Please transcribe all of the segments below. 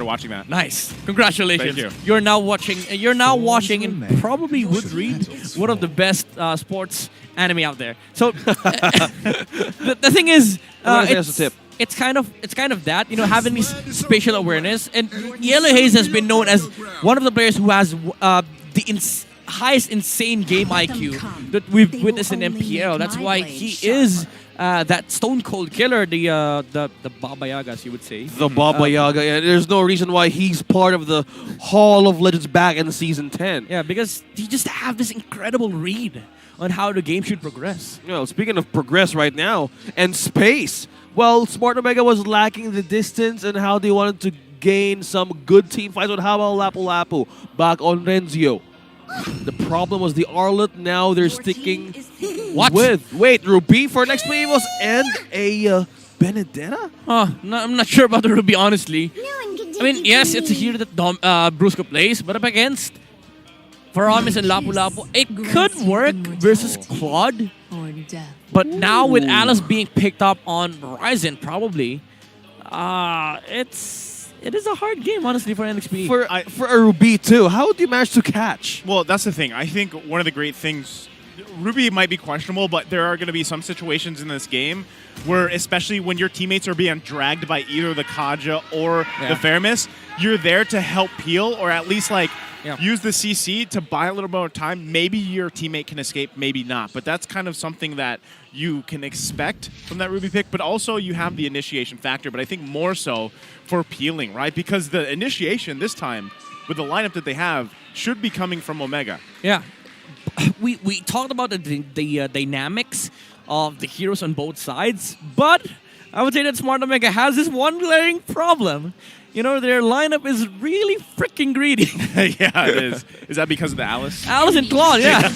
watching that. Nice. Congratulations. Thank you. You're now watching. You're now watching and probably would read one of the best sports anime out there. So the thing is, it's kind of that, you know, having this spatial awareness. And Yellow Haze has been known as one of the players who has the highest insane game IQ that we've witnessed in MPL. That's why he is that stone cold killer, the Baba Yaga, as you would say. The Baba Yaga. Yeah, there's no reason why he's part of the Hall of Legends back in Season 10. Yeah, because he just have this incredible read on how the game should progress. You know, speaking of progress right now and space, well, Smart Omega was lacking the distance and how they wanted to gain some good team fights. But how about Lapu Lapu back on Renzio? The problem was the Arlet. Now they're sticking with Ruby for Nexplay Evos and a Benedetta? I'm not sure about the Ruby, honestly. I mean, yes, it's a hero that Brusco plays, but up against Faramis and Lapu Lapu, it could work versus Claude. But now with Alice being picked up on Ryzen, probably, it is a hard game, honestly, for NXPE. For a Ruby, too. How do you manage to catch? Well, that's the thing. I think one of the great things, Ruby might be questionable, but there are going to be some situations in this game where, especially when your teammates are being dragged by either the Kaja or the Faramis, you're there to help peel or at least like use the CC to buy a little bit more time. Maybe your teammate can escape, maybe not. But that's kind of something that you can expect from that Ruby pick. But also you have the initiation factor, but I think more so for peeling, right? Because the initiation this time, with the lineup that they have, should be coming from Omega. Yeah. We talked about the dynamics of the heroes on both sides, but I would say that Smart Omega has this one glaring problem. You know, their lineup is really freaking greedy. Yeah, it is. Is that because of the Alice? Alice and Claude, yeah.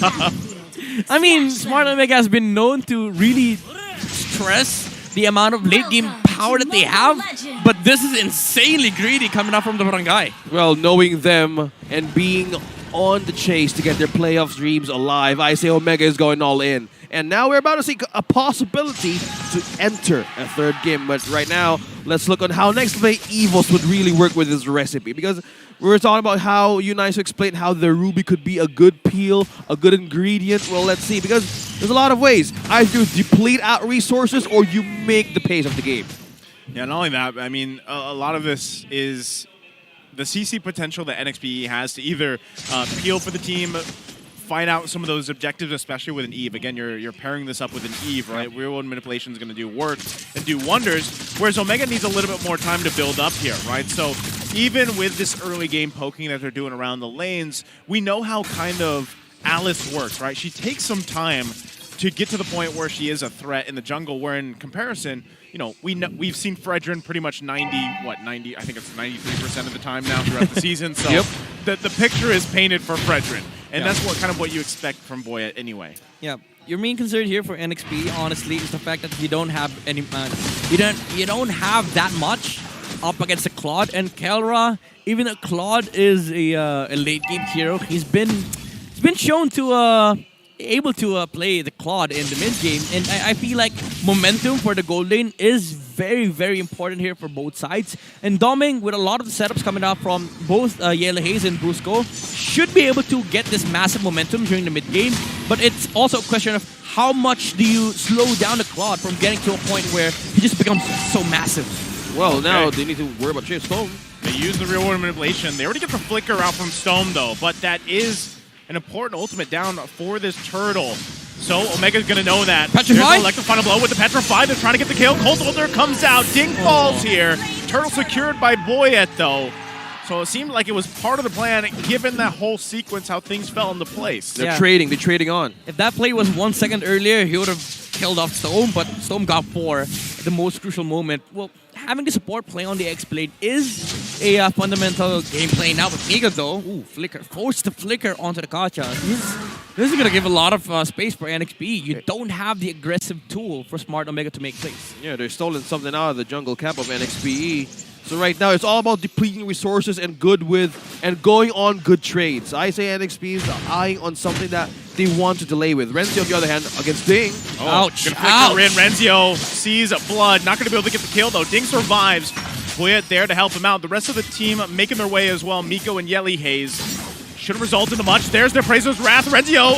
I mean, Smart Omega has been known to really stress the amount of late game power that they have, but this is insanely greedy coming up from the barangay. Well, knowing them and being on the chase to get their playoff dreams alive, I say Omega is going all in. And now we're about to see a possibility to enter a third game. But right now, let's look on how Nexplay Evos would really work with this recipe. Because we were talking about how you nice to explain how the Ruby could be a good peel, a good ingredient. Well, let's see. Because there's a lot of ways. Either you deplete out resources or you make the pace of the game. Yeah, not only that, I mean, a lot of this is the CC potential that NXPE has to either peel for the team, find out some of those objectives, especially with an Eve. Again, you're pairing this up with an Eve, right? Real-world manipulation is going to do work and do wonders, whereas Omega needs a little bit more time to build up here, right? So even with this early game poking that they're doing around the lanes, we know how kind of Alice works, right? She takes some time to get to the point where she is a threat in the jungle, where in comparison, you know, we've seen Fredrin pretty much 90, I think it's 93% of the time now throughout the season. So the picture is painted for Fredrin. And that's what you expect from Boya anyway. Yeah. Your main concern here for NXP, honestly, is the fact that you don't have any you don't have that much up against the Claude and Kelra. Even though Claude is a late game hero, he's been shown to able to play the Claude in the mid game, and I feel like momentum for the gold lane is very, very important here for both sides. And Doming, with a lot of the setups coming out from both Yellow Haze and Brusco, should be able to get this massive momentum during the mid game. But it's also a question of how much do you slow down the Claude from getting to a point where he just becomes so massive. Well, now they need to worry about Stone. They use the real-world manipulation. They already get the flicker out from Stone, though, but that is an important ultimate down for this turtle. So Omega's going to know that. Petrify? There's an electric final blow with the Petrify. They're trying to get the kill. Cold Soldier comes out. Ding falls here. Turtle secured by Boyet, though. So it seemed like it was part of the plan, given that whole sequence, how things fell into place. They're trading. They're trading on. If that play was 1 second earlier, he would have killed off Storm, but Storm got 4 at the most crucial moment. Well, having the support play on the X-Blade is a fundamental gameplay now. But Giga, though, flicker, forced the flicker onto the Kacha. This is going to give a lot of space for NXP. You don't have the aggressive tool for Smart Omega to make plays. Yeah, they're stolen something out of the jungle cap of NXPE. So right now, it's all about depleting resources and going on good trades. I say NXP is eyeing on something that they want to delay with. Renzio, on the other hand, against Ding. Ouch. Gonna flicker in. Renzio sees blood. Not going to be able to get the kill, though. Ding survives. Boyet there to help him out. The rest of the team making their way as well. Miko and Yelly Hayes. Shouldn't result into much. There's their Praesor's Wrath. Renzio,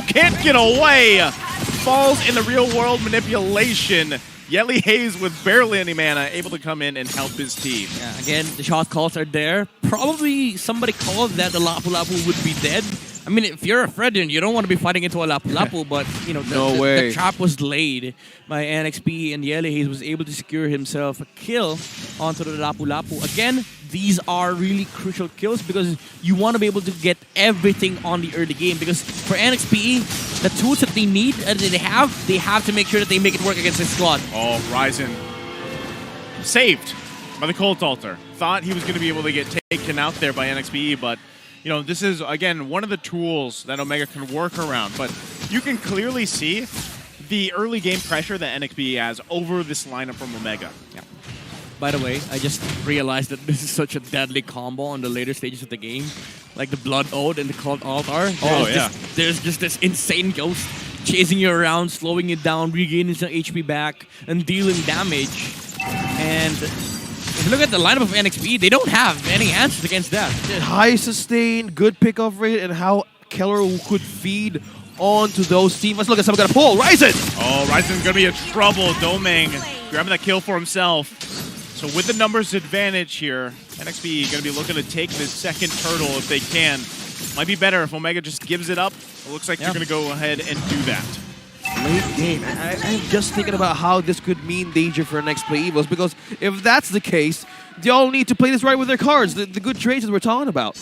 can't get away. Falls in the real world manipulation. Yelly Hayes with barely any mana, able to come in and help his team. Yeah, again, the shot calls are there. Probably somebody called that the Lapu Lapu would be dead. I mean, if you're a Fredin, you don't want to be fighting into a Lapu Lapu, but you know the trap was laid by NXPE, and Yelly Hayes was able to secure himself a kill onto the Lapu Lapu. Again, these are really crucial kills because you want to be able to get everything on the early game. Because for NXPE, the tools that they need, they have to make sure that they make it work against this squad. Oh, Ryzen saved by the Cult Altar. Thought he was going to be able to get taken out there by NXPE, but you know, this is, again, one of the tools that Omega can work around. But you can clearly see the early game pressure that NXPE has over this lineup from Omega. Yeah. By the way, I just realized that this is such a deadly combo on the later stages of the game. Like the Blood Ode and the Cult Altar. There's just this insane ghost chasing you around, slowing you down, regaining some HP back, and dealing damage. And if you look at the lineup of NXPE, they don't have any answers against that. High sustain, good pickoff rate, and how Keller could feed onto those teams. Let's look at someone got a pull. Ryzen! Oh, Ryzen's going to be in trouble. Doming grabbing that kill for himself. So with the numbers advantage here, NXPE going to be looking to take this second turtle if they can. Might be better if Omega just gives it up. It looks like they're going to go ahead and do that. Late game. I'm just thinking about how this could mean danger for Nexplay Evos, because if that's the case, they all need to play this right with their cards, the good trades that we're talking about.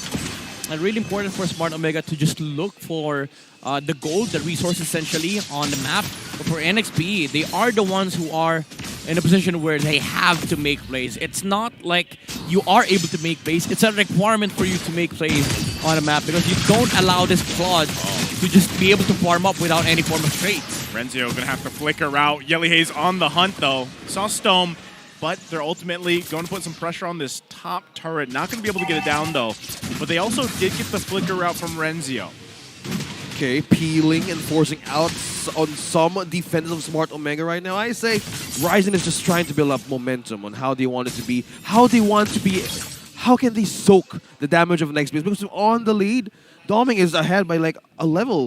And really important for Smart Omega to just look for the gold, the resource essentially on the map. But for NXPE, they are the ones who are in a position where they have to make plays. It's not like you are able to make plays. It's a requirement for you to make plays on a map because you don't allow this Claude to just be able to farm up without any form of trades. Renzio going to have to flicker out. Yelly Hayes on the hunt though. Saw Stone, but they're ultimately going to put some pressure on this top turret. Not going to be able to get it down though. But they also did get the flicker out from Renzio. Okay, peeling and forcing out on some defenses of Smart Omega right now. I say Ryzen is just trying to build up momentum on how they want it to be, how can they soak the damage of NXPE? Because on the lead, Doming is ahead by like a level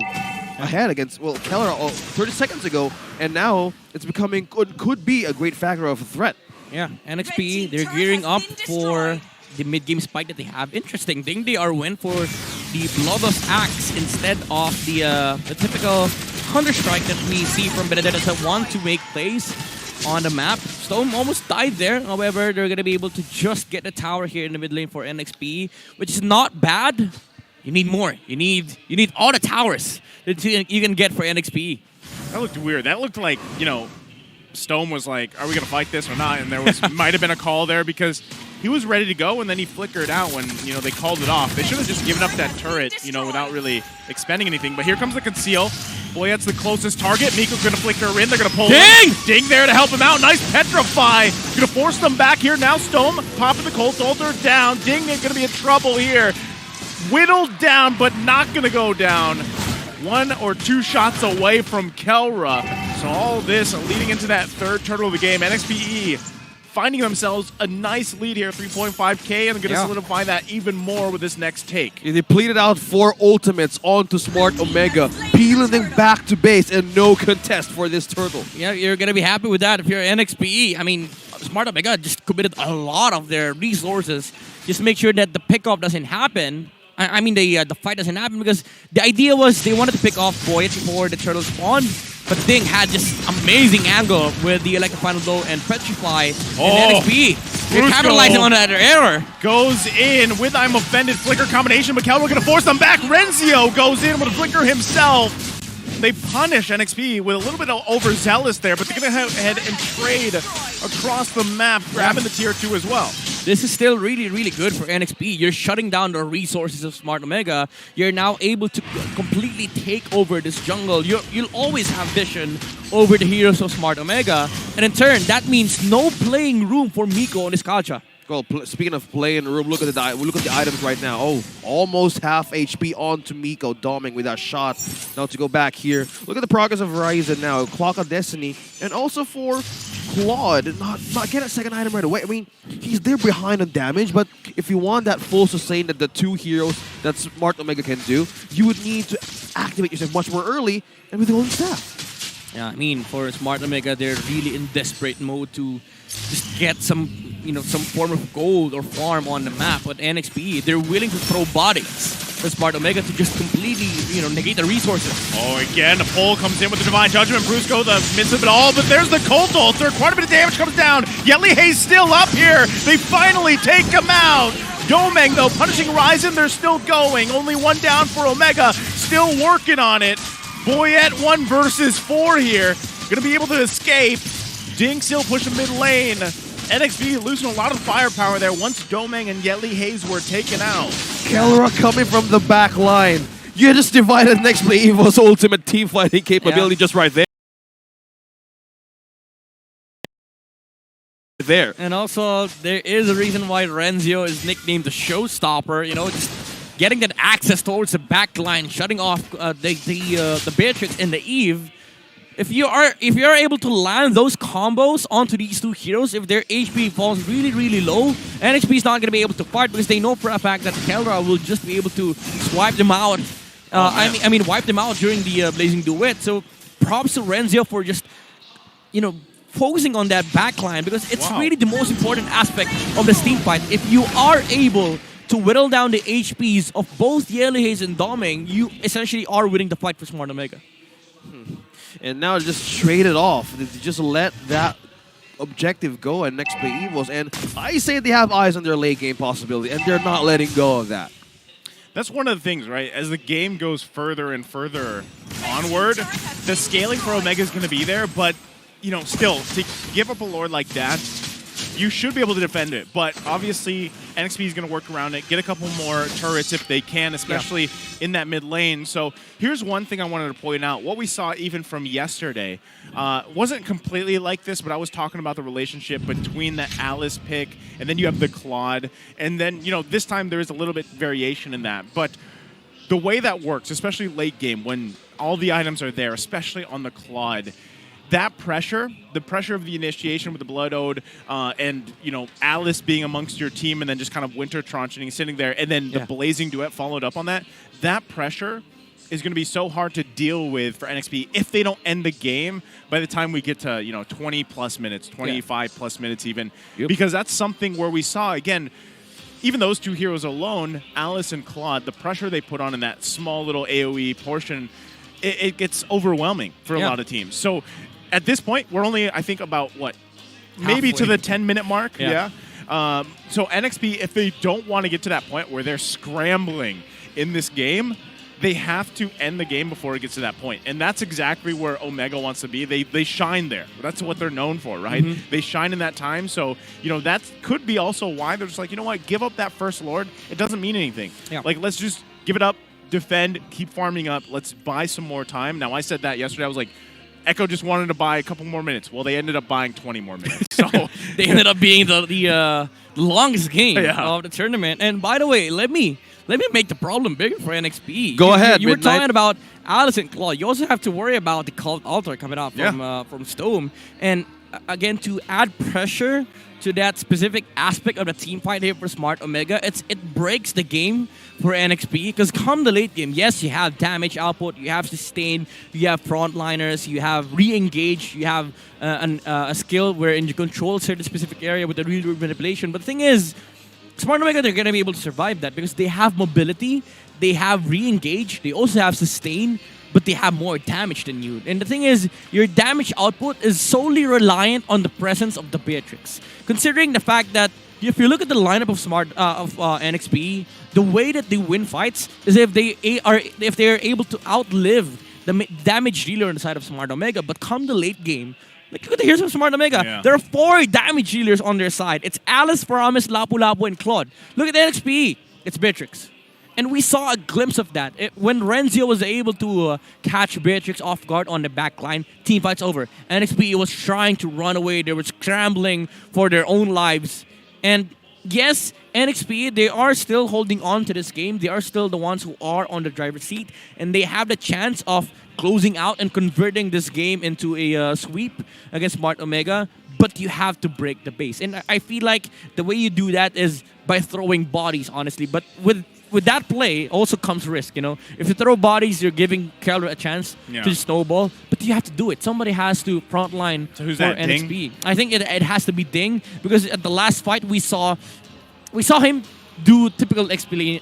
ahead against, well, Keller 30 seconds ago, and now it's becoming, could be a great factor of a threat. Yeah, NXPE, they're gearing up for the mid-game spike that they have. Interesting thing, they are went for the Bloodlust Axe instead of the typical Counter-Strike that we see from Benedetta that want to make plays on the map. Stone almost died there. However, they're going to be able to just get the tower here in the mid lane for NXPE, which is not bad. You need more. You need all the towers that you can get for NXPE. That looked weird. That looked like, you know, Stone was like, are we going to fight this or not? And there was might have been a call there because he was ready to go and then he flickered out when, you know, they called it off. They should have just given up that turret, you know, without really expending anything. But here comes the conceal. Boyet's the closest target. Miko's going to flicker in. They're going to pull Ding! Ding there to help him out. Nice petrify. Going to force them back here. Now Stone popping the Cult Altar down. Ding is going to be in trouble here. Whittled down, but not going to go down. 1 or 2 shots away from Kelra. So all this leading into that third turtle of the game. NXPE finding themselves a nice lead here, 3.5k, and they're going to solidify that even more with this next take. They pleaded out 4 ultimates onto Smart Omega, peeling them back to base, and no contest for this turtle. Yeah, you're going to be happy with that if you're NXPE. I mean, Smart Omega just committed a lot of their resources just to make sure that the pickoff doesn't happen. I mean, the fight doesn't happen because the idea was they wanted to pick off Boyet before the turtle spawn, but Ding had this amazing angle with the Electrify Blow and Petrify in NXPE. They're capitalizing on that error. Goes in with I'm Offended Flicker combination, but Kelra going to force them back. Renzio goes in with a Flicker himself. They punish NXPE with a little bit of overzealous there, but they're going to go ahead and trade across the map, grabbing the tier 2 as well. This is still really, really good for NXPE. You're shutting down the resources of Smart Omega. You're now able to completely take over this jungle. You'll always have vision over the heroes of Smart Omega. And in turn, that means no playing room for Miko and Iskacha. Well, speaking of playing room, look at the items right now. Oh, almost half HP onto Miko, doming with that shot. Now to go back here, look at the progress of Ryzen now. Clock of Destiny, and also for Claude not get a second item right away. I mean, he's there behind on damage, but if you want that full sustain that the two heroes that Smart Omega can do, you would need to activate yourself much more early and with the golden staff. Yeah, I mean, for Smart Omega, they're really in desperate mode to just get some, some form of gold or farm on the map. But NXPE, they're willing to throw bodies for Smart Omega to just completely, negate the resources. Oh, again, the pull comes in with the Divine Judgment. Brusco, the midst of it all, but there's the Cold Ulcer. Quite a bit of damage comes down. Yellyhae's still up here. They finally take him out. Domeng, though, punishing Ryzen, they're still going. Only one down for Omega, still working on it. Boyette 1 versus 4 here. Gonna be able to escape. Ding still pushing mid lane. NXP losing a lot of firepower there once Domeng and Yellyhae were taken out. Kelra coming from the back line. You just divided Nexplay Evos' ultimate team fighting capability just right there. And also, there is a reason why Renzio is nicknamed the Showstopper. Just getting that access towards the back line, shutting off the Beatrix and the Eve. If you are able to land those combos onto these two heroes, if their HP falls really, really low, NXP is not going to be able to fight because they know for a fact that Kelra will just be able to swipe them out. I mean, wipe them out during the Blazing Duet. So props to Renzio for just, focusing on that backline because it's really the most important aspect of the team fight. If you are able to whittle down the HPs of both Yellyhae and Domeng, you essentially are winning the fight for Smart Omega. And now just trade it off. Just let that objective go and Nexplay Evos. And I say they have eyes on their late game possibility, and they're not letting go of that. That's one of the things, right? As the game goes further and further onward, the scaling for Omega is going to be there, but, still, to give up a Lord like that, you should be able to defend it. But obviously, NXP is going to work around it, get a couple more turrets if they can, especially in that mid lane. So here's one thing I wanted to point out. What we saw even from yesterday wasn't completely like this, but I was talking about the relationship between the Alice pick, and then you have the Claude. And then, this time there is a little bit variation in that. But the way that works, especially late game, when all the items are there, especially on the Claude, that pressure, the pressure of the initiation with the Blood Ode, and Alice being amongst your team, and then just kind of winter tranching, sitting there, and then the Blazing Duet followed up on that. That pressure is going to be so hard to deal with for NXP if they don't end the game by the time we get to 20 plus minutes, 25 plus minutes even, because that's something where we saw again. Even those two heroes alone, Alice and Claude, the pressure they put on in that small little AoE portion, it gets overwhelming for a lot of teams. So at this point, we're only, I think, about, maybe to the 10-minute mark. So NXP, if they don't want to get to that point where they're scrambling in this game, they have to end the game before it gets to that point. And that's exactly where Omega wants to be. They shine there. That's what they're known for, right? They shine in that time. So, that could be also why they're just like, give up that first Lord. It doesn't mean anything. Let's just give it up, defend, keep farming up. Let's buy some more time. Now, I said that yesterday. I was like, Echo just wanted to buy a couple more minutes. Well, they ended up buying 20 more minutes. So they ended up being the longest game of the tournament. And by the way, let me make the problem bigger for NXP. Go ahead. You were talking about Alice and Claude. You also have to worry about the Cult Altar coming out from Stone. And again, to add pressure to that specific aspect of the team fight here for Smart Omega, it breaks the game for NXP because come the late game, yes, you have damage output, you have sustain, you have frontliners, you have re-engage, you have a skill wherein you control a certain specific area with the real manipulation. But the thing is, Smart Omega, they're going to be able to survive that because they have mobility, they have re-engage, they also have sustain, but they have more damage than you. And the thing is, your damage output is solely reliant on the presence of the Beatrix. Considering the fact that if you look at the lineup of NXP, the way that they win fights is if they are able to outlive the damage dealer on the side of Smart Omega. But come the late game, look at the heroes of Smart Omega. There are 4 damage dealers on their side. It's Alice, Faramis, Lapu Lapu, and Claude. Look at the NXP. It's Beatrix. And we saw a glimpse of that. When Renzio was able to catch Beatrix off guard on the back line, team fight's over. NXP was trying to run away. They were scrambling for their own lives. And yes, NXP, they are still holding on to this game. They are still the ones who are on the driver's seat. And they have the chance of closing out and converting this game into a sweep against Smart Omega. but you have to break the base. And I feel like the way you do that is by throwing bodies, honestly. But with that play also comes risk, you know. If you throw bodies, you're giving Keller a chance to snowball, but you have to do it. Somebody has to frontline So who's for that, NXP. Ding? I think it has to be Ding, because at the last fight we saw him do typical explain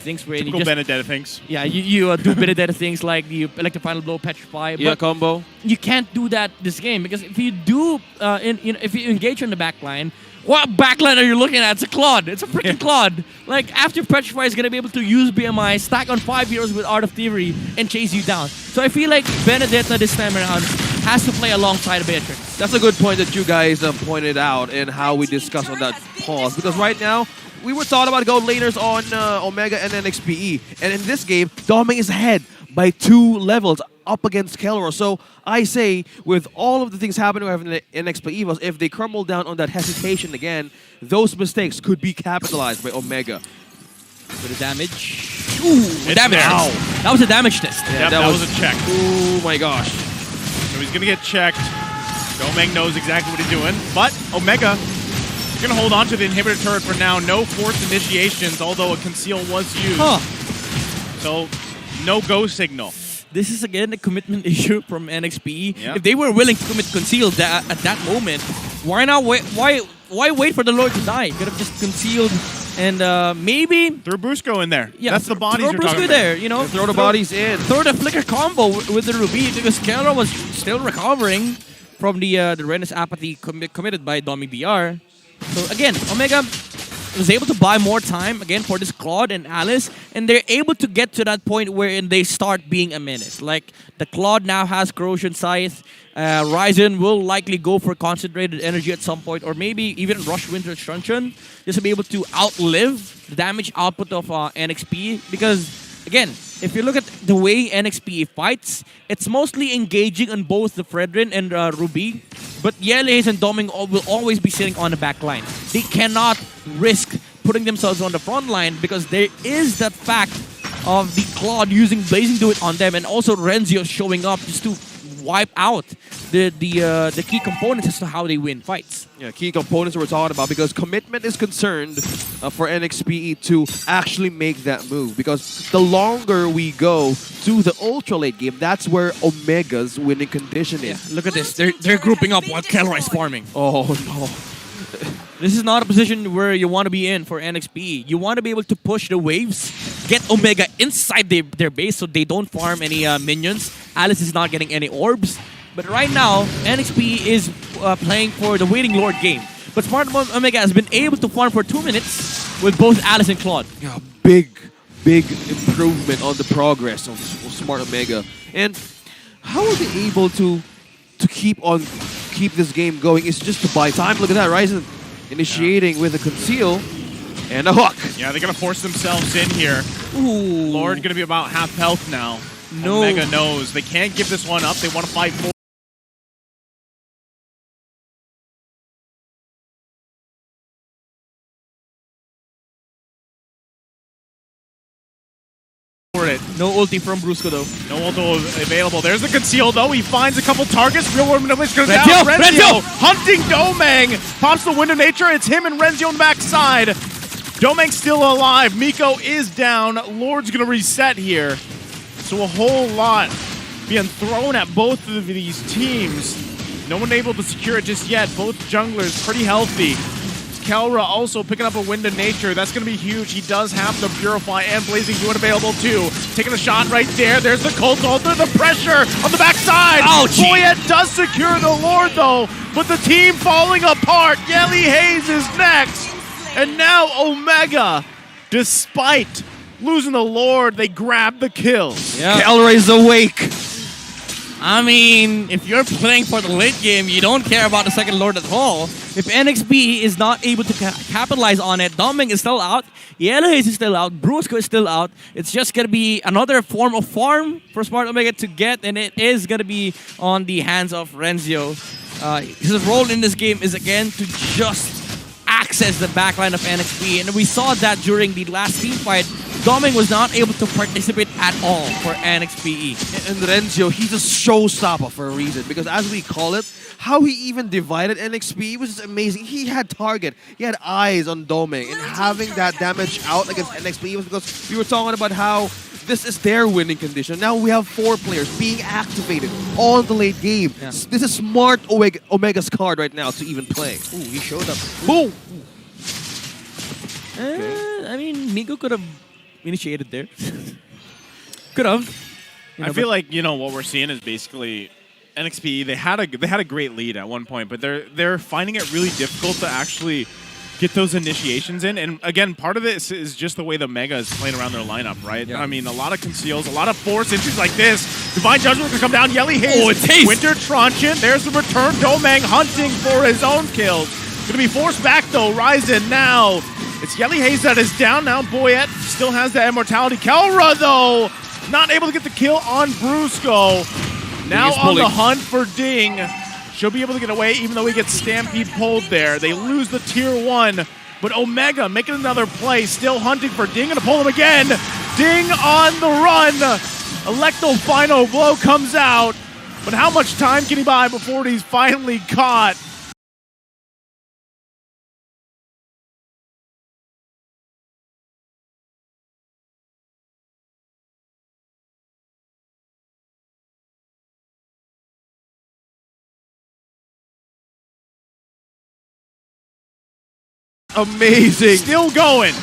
things where Typical you just Benedetta things. you do Benedetta things like the electric final blow, petrify. Yeah, But combo. you can't do that this game, because if you do, if you engage on the backline, what backline are you looking at? It's a Claude. It's a freaking Claude. Like, after Petrify is going to be able to use BMI, stack on 5 heroes with Art of Thievery, and chase you down. So I feel like Benedetta this time around has to play alongside Beatrix. That's a good point that you guys pointed out and how we discussed on that pause. Because right now, we were thought about go laners on Omega and NXPE. And in this game, Doming is ahead by 2 levels up against Kelro. So I say, with all of the things happening in NXPLE Evos, if they crumble down on that hesitation again, those mistakes could be capitalized by Omega. For the damage. Ooh, damage. There. That was a damage test. Yeah, that was a check. Oh my gosh. So he's going to get checked. Domeng knows exactly what he's doing. But Omega is going to hold on to the inhibitor turret for now. No forced initiations, although a conceal was used. Huh. So no go signal. This is again a commitment issue from NXPE. Yeah. If they were willing to commit concealed at that moment, why not wait? Why wait for the Lord to die? Could have just concealed and maybe Threw Brusco in there. yeah, That's the bodies throw you're talking Brusco about. there. You know, Throw the bodies in. Throw the flicker combo with the Ruby, because Kelra was still recovering from the Renus apathy committed by Domi DR. So again, Omega was able to buy more time again for this Claude and Alice, and they're able to get to that point wherein they start being a menace. Like, the Claude now has Corrosion Scythe. Ryzen will likely go for concentrated energy at some point, or maybe even Rush Winter Truncheon, just to be able to outlive the damage output of NXP. Because, again, if you look at the way NXP fights, it's mostly engaging on both the Fredrin and Ruby, but Yeleis and Doming will always be sitting on the back line. They cannot risk putting themselves on the front line, because there is that fact of the Claude using Blazing Do It on them, and also Renzio showing up just to wipe out the key components as to how they win fights. Yeah, key components we're talking about, because commitment is concerned for NXPE to actually make that move. Because the longer we go to the ultra late game, that's where Omega's winning condition is. Look at this. They're grouping up while Kelroy is farming. Oh no. This is not a position where you want to be in for NXPE. You want to be able to push the waves, get Omega inside their base so they don't farm any minions. Alice is not getting any orbs. But right now, NXPE is playing for the Waiting Lord game. But Smart Omega has been able to farm for 2 minutes with both Alice and Claude. Yeah, big improvement on the progress of Smart Omega. And how are they able to keep this game going? It's just to buy time. Look at that, Ryzen initiating with a conceal and a hook. Yeah, they're going to force themselves in here. Ooh. Lord going to be about half health now. No. Omega knows they can't give this one up. They want to fight for it. No ulti from Brusco though. No ulti available. There's the conceal though. He finds a couple targets. Real world damage goes down. Renzio! Renzio hunting Domeng. Pops the Wind of Nature. It's him and Renzio on the backside. Domeng's still alive. Miko is down. Lord's gonna reset here. So a whole lot being thrown at both of these teams. No one able to secure it just yet. Both junglers pretty healthy. Kelra also picking up a Wind of Nature. That's going to be huge. He does have the Purify and Blazing Doing available too. Taking a shot right there. There's the Cult Altar. The pressure on the backside. Ouch. Boyette does secure the Lord though, but the team falling apart. Yeli Hayes is next. And now Omega, despite losing the Lord, they grab the kills. Yeah. Kelroy's awake. I mean, if you're playing for the late game, you don't care about the second Lord at all. If NXP is not able to capitalize on it, Doming is still out, Yellowhaze is still out, Brusco is still out. It's just going to be another form of farm for Smart Omega to get, and it is going to be on the hands of Renzio. His role in this game is, again, to just access the backline of NXP, and we saw that during the last team fight Doming was not able to participate at all for NXPE. And Renzio, he's a showstopper for a reason, because as we call it, how he even divided NXP was just amazing. He had target, he had eyes on Doming, and having that damage out against NXP was because we were talking about how this is their winning condition. Now we have 4 players being activated on the late game. Yeah. This is smart Omega's card right now to even play. Ooh, he showed up. Boom! I mean, Miko could have initiated there. Could have. I feel like, you know, what we're seeing is basically NXPE. They had a great lead at one point, but they're finding it really difficult to actually get those initiations in. And again, part of this is just the way the Mega is playing around their lineup, right? Yeah. I mean, a lot of conceals, a lot of force entries like this. Divine Judgment can come down. Yelly Haze. Oh, it's Haze. Winter Truncheon. There's the return. Domang hunting for his own kills. Gonna be forced back though. Ryzen now. It's Yelly Haze that is down now. Boyette still has that immortality. Kelra though, not able to get the kill on Brusco. Now on the hunt for Ding. She'll be able to get away even though he gets Stampede pulled there. They lose the tier 1, but Omega making another play, still hunting for Ding, gonna pull him again. Ding on the run. Electo final blow comes out, but how much time can he buy before he's finally caught? Amazing! Still going,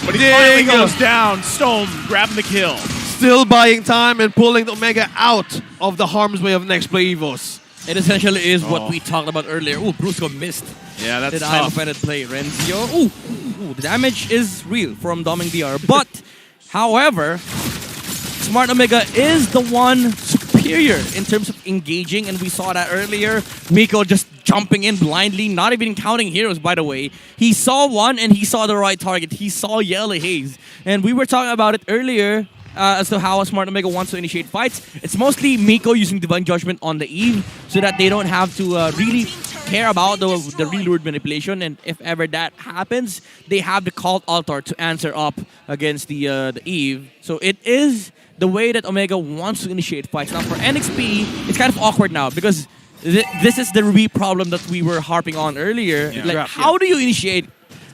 but he finally goes down. Stone grabbing the kill. Still buying time and pulling the Omega out of the harm's way of Nexplay Evos. It essentially is what we talked about earlier. Ooh, Brusco missed. Yeah, that's Did tough. I play Renzio? Ooh, the damage is real from Doming DR. But, however, Smart Omega is the one superior in terms of engaging, and we saw that earlier. Miko just jumping in blindly, not even counting heroes, by the way. He saw one, and he saw the right target. He saw Yellow Haze. And we were talking about it earlier as to how Smart Omega wants to initiate fights. It's mostly Miko using Divine Judgment on the Eve so that they don't have to really care about the reload manipulation, and if ever that happens, they have the Cult Altar to answer up against the Eve. So it is the way that Omega wants to initiate fights. Now for NXP, it's kind of awkward now because this is the Ruby problem that we were harping on earlier. Yeah. Like, how do you initiate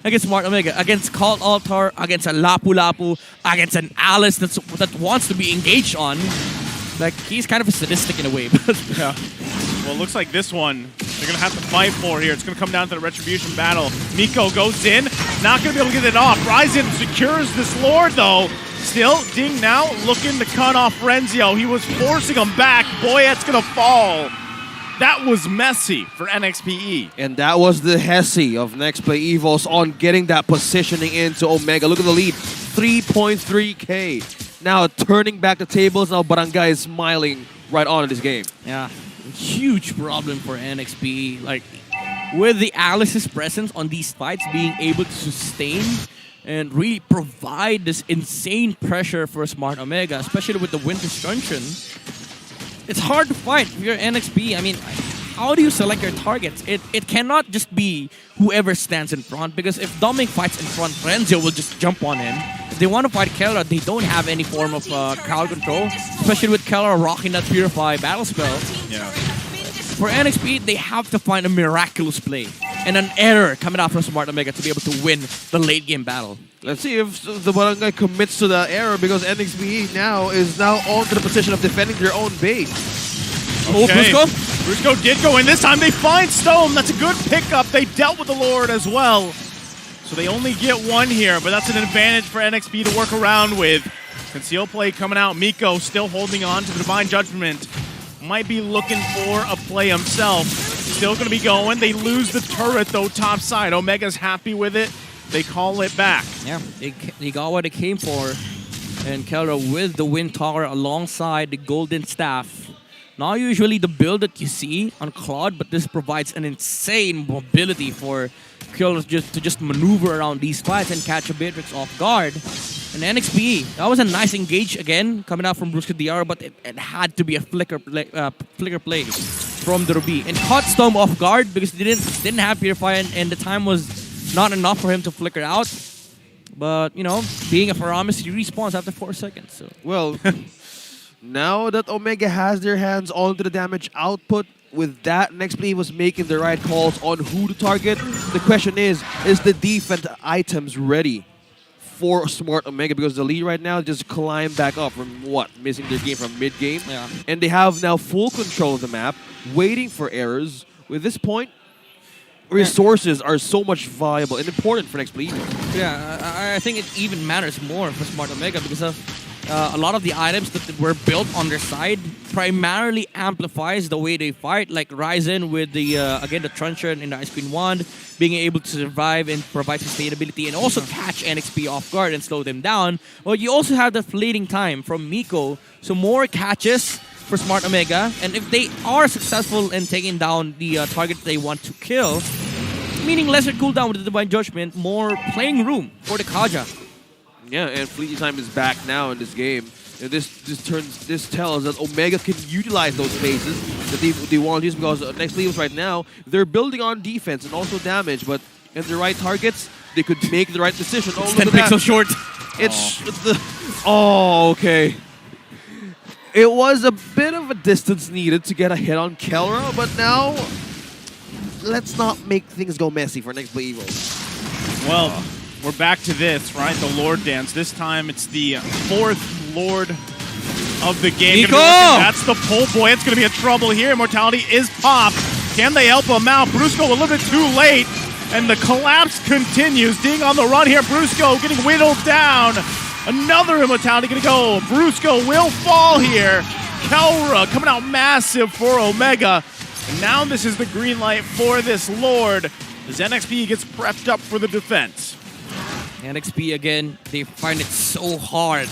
against Smart Omega, against Cult Altar, against a Lapu Lapu, against an Alice that wants to be engaged on? Like, he's kind of a sadistic in a way. Yeah. Well, it looks like this one they're going to have to fight for here. It's going to come down to the Retribution battle. Miko goes in, not going to be able to get it off. Ryzen secures this Lord, though. Still, Ding now looking to cut off Renzio. He was forcing him back. Boyette's going to fall. That was messy for NXPE. And that was the Hesse of Nexplay Evos on getting that positioning into Omega. Look at the lead, 3.3k. Now turning back the tables, now Barangay is smiling right on in this game. Yeah, huge problem for NXP. Like, with the Alice's presence on these fights, being able to sustain and really provide this insane pressure for Smart Omega, especially with the Winter Truncheon, it's hard to fight if you're NXP. I mean, how do you select your targets? It cannot just be whoever stands in front, because if Dominic fights in front, Renzio will just jump on him. If they want to fight Kelra, they don't have any form of crowd control, especially with Kelra rocking that Purify battle spell. Yeah. For NXP, they have to find a miraculous play and an error coming out from Smart Omega to be able to win the late game battle. Let's see if the Barangay commits to the error, because NXPE now is on to the position of defending their own base. Oh, Brusco? Brusco did go in. This time they find Stone. That's a good pickup. They dealt with the Lord as well. So they only get one here, but that's an advantage for NXP to work around with. Conceal play coming out. Miko still holding on to the Divine Judgment. Might be looking for a play himself. Still going to be going. They lose the turret, though, top side. Omega's happy with it. They call it back. Yeah, they got what they came for. And Kelra with the Wind Tower alongside the Golden Staff. Not usually the build that you see on Claude, but this provides an insane mobility for Kelra to just maneuver around these fights and catch a Beatrix off guard. And NXPE, that was a nice engage again, coming out from Brusco DR, but it had to be a flicker play from the Ruby. And caught Storm off guard because they didn't have Purify, and the time was not enough for him to flicker out. But, you know, being a Faramis, he respawns after 4 seconds. So. Well, now that Omega has their hands onto the damage output, with that, Nexplay was making the right calls on who to target. The question is the defense items ready for Smart Omega? Because the lead right now just climbed back up from missing their game from mid-game. Yeah. And they have now full control of the map, waiting for errors. With this point, resources are so much valuable and important for Nexplay Evos. Yeah, I think it even matters more for Smart Omega because of a lot of the items that were built on their side primarily amplifies the way they fight, like Ryzen with the again the truncheon in the Ice Queen 1, being able to survive and provide sustainability and also catch NXP off guard and slow them down. Well, you also have the fleeting time from Miko, so more catches for Smart Omega, and if they are successful in taking down the target they want to kill, meaning lesser cooldown with the Divine Judgment, more playing room for the Kaja. Yeah, and fleeting time is back now in this game. And this tells that Omega can utilize those phases that they want to use, because Nexplay Evos right now, they're building on defense and also damage, but in the right targets, they could make the right decision. Oh, It's look 10 at that. pixels short. It's the... Oh, okay. It was a bit of a distance needed to get a hit on Kelra, but now let's not make things go messy for Nexplay Evos. Well, we're back to this, right? The Lord dance. This time it's the 4th Lord of the game. Nico! That's the pull boy. It's going to be a trouble here. Immortality is popped. Can they help him out? Brusco a little bit too late, and the collapse continues. Ding on the run here. Brusco getting whittled down. Another Immortality going to go. Brusco will fall here. Kelra coming out massive for Omega. And now this is the green light for this Lord as NXP gets prepped up for the defense. NXP again, they find it so hard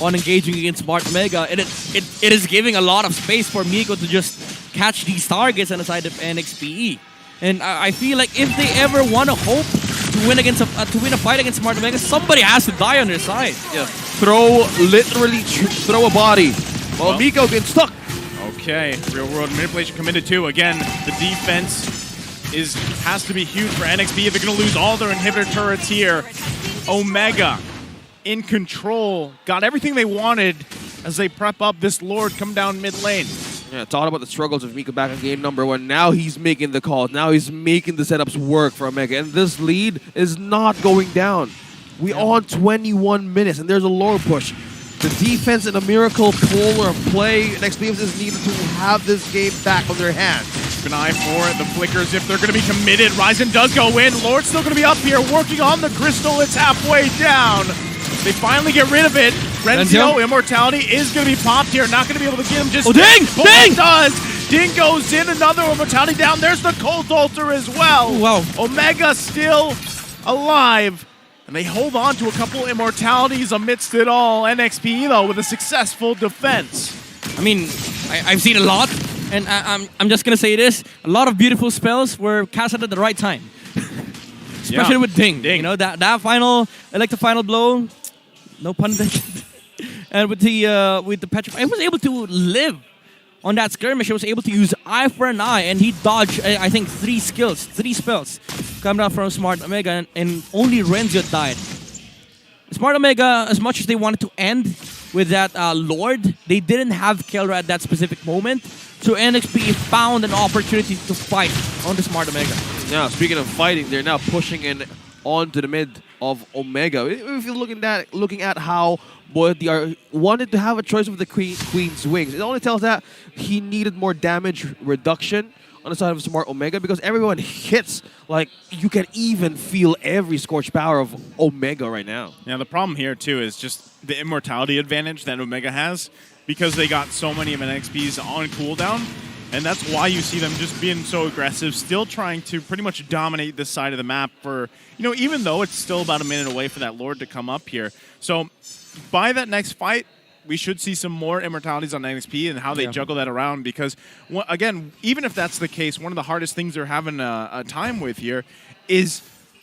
on engaging against Smart Omega, and it is giving a lot of space for Miko to just catch these targets on the side of NXPE. And I feel like if they ever want to hope to win a fight against Smart Omega, somebody has to die on their side. Yeah, literally throw a body. Well, Miko gets stuck. Okay, real world manipulation committed to. Again, the defense has to be huge for NXP. They're going to lose all their inhibitor turrets here. Omega in control, got everything they wanted as they prep up this Lord come down mid lane. Yeah, talking about the struggles of Miko back in game number 1. Now he's making the calls. Now he's making the setups work for Omega. And this lead is not going down. We on 21 minutes, and there's a lore push. The defense in a miracle polar play. Nexplay Evos is needed to have this game back on their hands. Keep an eye for the flickers if they're going to be committed. Ryzen does go in. Lord's still going to be up here working on the crystal. It's halfway down. They finally get rid of it. Renzio, Immortality is going to be popped here. Not going to be able to get him just... Oh, ding! Ding! Does. Ding goes in. Another Immortality down. There's the Cold Altar as well. Oh, wow. Omega still alive. And they hold on to a couple Immortalities amidst it all. NXPE, though, with a successful defense. I mean, I've seen a lot, and I'm just going to say this. A lot of beautiful spells were casted at the right time. Especially with Ding. You know, that final, like the final blow, no pun intended. And with the Petrify, I was able to live on that skirmish. I was able to use Eye for an Eye, and he dodged, I think, 3 spells coming out from Smart Omega, and only Renzio died. Smart Omega, as much as they wanted to end with that Lord, they didn't have Kelra at that specific moment, so NXP found an opportunity to fight on the Smart Omega. Now, speaking of fighting, they're now pushing in onto the mid of Omega. If you're looking at how Boyati wanted to have a choice with the Queen's Wings, it only tells that he needed more damage reduction on the side of Smart Omega, because everyone hits, like, you can even feel every scorched power of Omega right now. Yeah, the problem here, too, is just the immortality advantage that Omega has, because they got so many of NXPs on cooldown, and that's why you see them just being so aggressive, still trying to pretty much dominate this side of the map for, you know, even though it's still about a minute away for that Lord to come up here. So by that next fight, we should see some more immortalities on NXP and how they juggle that around, because, again, even if that's the case, one of the hardest things they're having a time with here is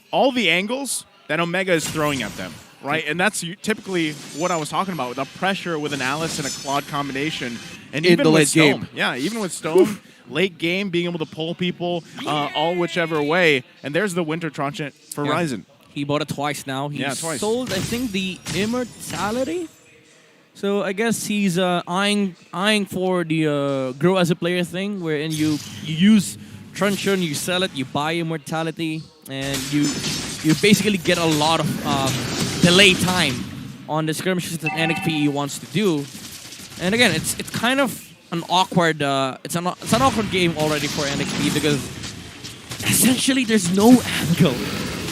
all the angles that Omega is throwing at them, right? And that's typically what I was talking about, with the pressure with an Alice and a Claude combination. And in even the with late Stone, game. Yeah, even with Stone, late game, being able to pull people all whichever way. And there's the Winter Trenchant for Ryzen. He bought it twice now. He twice. sold, I think, the Immortality. So I guess he's eyeing for the grow as a player thing, wherein you use Truncheon, you sell it, you buy Immortality, and you basically get a lot of delay time on the skirmishes that NXPE wants to do. And again, it's kind of an awkward it's an awkward game already for NXPE because essentially there's no angle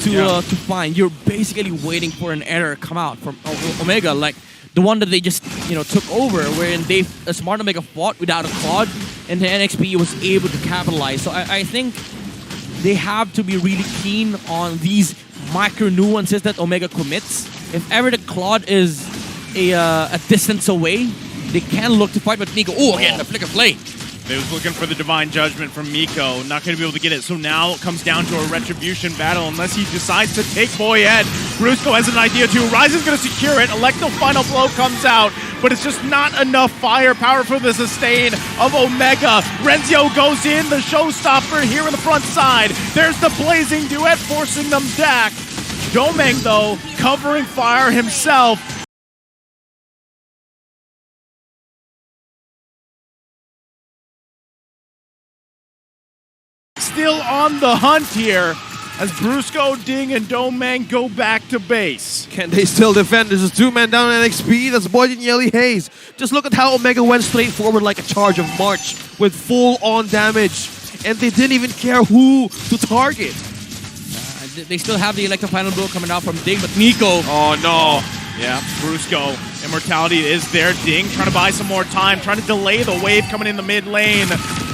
to find. You're basically waiting for an error come out from Omega, like the one that they just took over, wherein Smart Omega fought without a Claude, and the NXPE was able to capitalize. So I think they have to be really keen on these micro nuances that Omega commits. If ever the Claude is a distance away, they can look to fight with Nico. Oh, again, the flicker play. They was looking for the Divine Judgment from Miko. Not going to be able to get it. So now it comes down to a Retribution battle unless he decides to take Boyed. Brusco has an idea too. Ryzen's going to secure it. Electro Final Blow comes out, but it's just not enough firepower for the sustain of Omega. Renzio goes in, the showstopper here in the front side. There's the Blazing Duet forcing them back. Domeng, though, covering fire himself. Still on the hunt here as Brusco, Ding, and Domeng go back to base. Can they still defend? There's a 2-man down on NXP. That's Boyd and Yelly Hayes. Just look at how Omega went straight forward like a charge of March with full-on damage. And they didn't even care who to target. They still have the Electro Final Blow coming out from Ding, but Nico. Oh, no. Yeah, Brusco. Immortality is there. Ding trying to buy some more time, trying to delay the wave coming in the mid lane.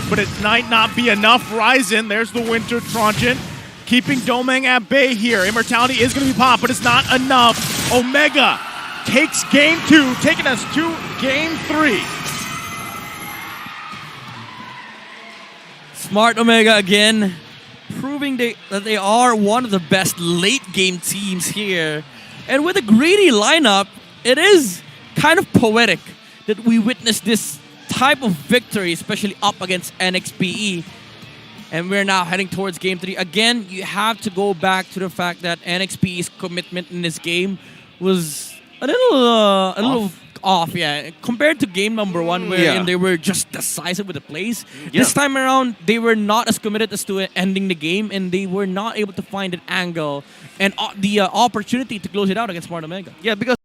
But it might not be enough. Ryzen, there's the Winter Truncheon, keeping Domeng at bay here. Immortality is going to be popped, but it's not enough. Omega takes game 2, taking us to game 3. Smart Omega again, proving that they are one of the best late game teams here. And with a greedy lineup, it is kind of poetic that we witness this type of victory, especially up against NXPE. And we're now heading towards game 3. Again, you have to go back to the fact that NXPE's commitment in this game was a little off, yeah, compared to game number 1, where they were just decisive with the plays. This time around, they were not as committed as to ending the game, and they were not able to find an angle and the opportunity to close it out against Smart Omega. Yeah, because